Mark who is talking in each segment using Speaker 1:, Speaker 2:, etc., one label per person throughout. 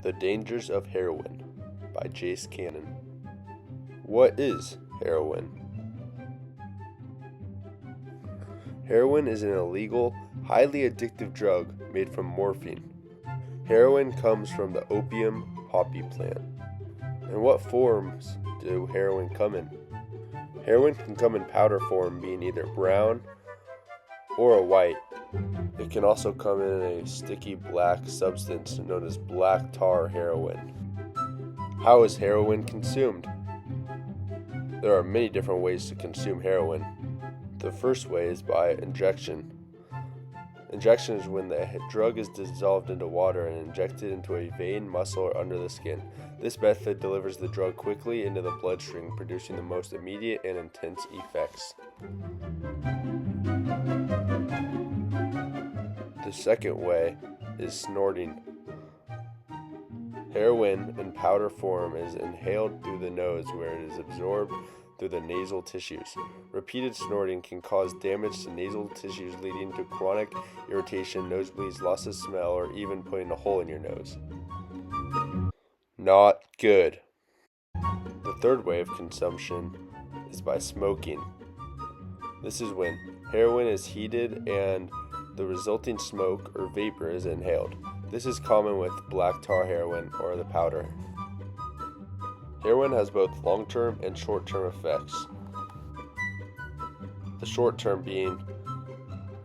Speaker 1: The Dangers of Heroin by Jace Cannon. What is heroin? Heroin is an illegal, highly addictive drug made from morphine. Heroin comes from the opium poppy plant. In what forms do heroin come in? Heroin can come in powder form, being either brown or a white. It can also come in a sticky black substance known as black tar heroin. How is heroin consumed? There are many different ways to consume heroin. The first way is by injection. Injection is when the drug is dissolved into water and injected into a vein, muscle, or under the skin. This method delivers the drug quickly into the bloodstream, producing the most immediate and intense effects. The second way is snorting. Heroin in powder form is inhaled through the nose, where it is absorbed through the nasal tissues. Repeated snorting can cause damage to nasal tissues, leading to chronic irritation, nosebleeds, loss of smell, or even putting a hole in your nose. Not good. The third way of consumption is by smoking. This is when heroin is heated and the resulting smoke or vapor is inhaled. This is common with black tar heroin or the powder. Heroin has both long-term and short-term effects. The short-term being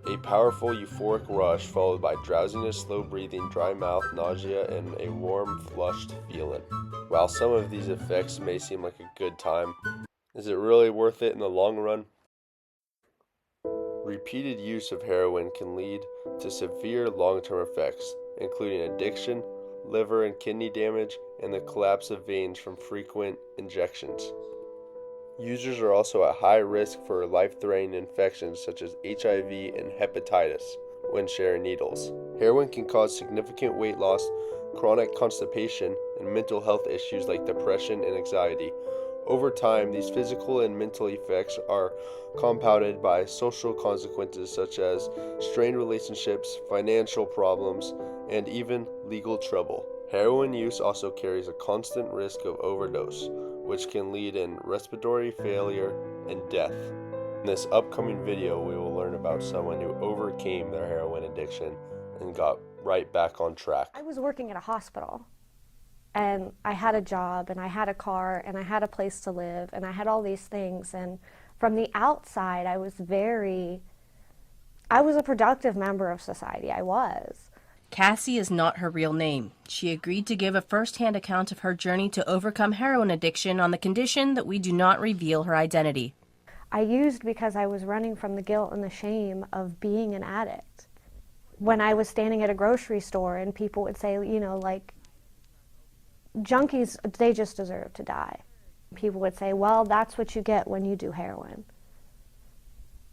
Speaker 1: a powerful euphoric rush followed by drowsiness, slow breathing, dry mouth, nausea, and a warm, flushed feeling. While some of these effects may seem like a good time, is it really worth it in the long run? Repeated use of heroin can lead to severe long-term effects, including addiction, liver and kidney damage, and the collapse of veins from frequent injections. Users are also at high risk for life-threatening infections such as HIV and hepatitis when sharing needles. Heroin can cause significant weight loss, chronic constipation, and mental health issues like depression and anxiety. Over time, these physical and mental effects are compounded by social consequences such as strained relationships, financial problems, and even legal trouble. Heroin use also carries a constant risk of overdose, which can lead in respiratory failure and death. In this upcoming video, we will learn about someone who overcame their heroin addiction and got right back on track.
Speaker 2: I was working at a hospital, and I had a job, and I had a car, and I had a place to live, and I had all these things, and from the outside, I was a productive member of society. I was.
Speaker 3: Cassie is not her real name. She agreed to give a first-hand account of her journey to overcome heroin addiction on the condition that we do not reveal her identity.
Speaker 2: I used because I was running from the guilt and the shame of being an addict. When I was standing at a grocery store and people would say, junkies, they just deserve to die. People would say, well, that's what you get when you do heroin.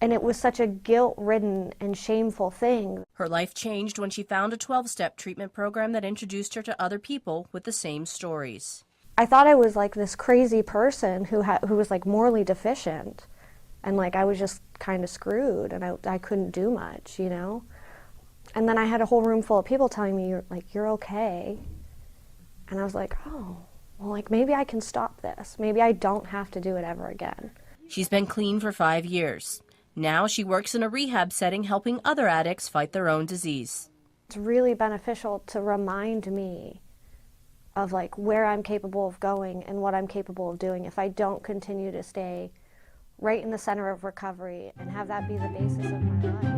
Speaker 2: And it was such a guilt-ridden and shameful thing.
Speaker 3: Her life changed when she found a 12-step treatment program that introduced her to other people with the same stories.
Speaker 2: I thought I was like this crazy person who was like morally deficient, and like I was just kind of screwed, and I couldn't do much, And then I had a whole room full of people telling me, you're okay. And I was like, oh, well, like maybe I can stop this. Maybe I don't have to do it ever again.
Speaker 3: She's been clean for 5 years. Now she works in a rehab setting helping other addicts fight their own disease.
Speaker 2: It's really beneficial to remind me of like where I'm capable of going and what I'm capable of doing if I don't continue to stay right in the center of recovery and have that be the basis of my life.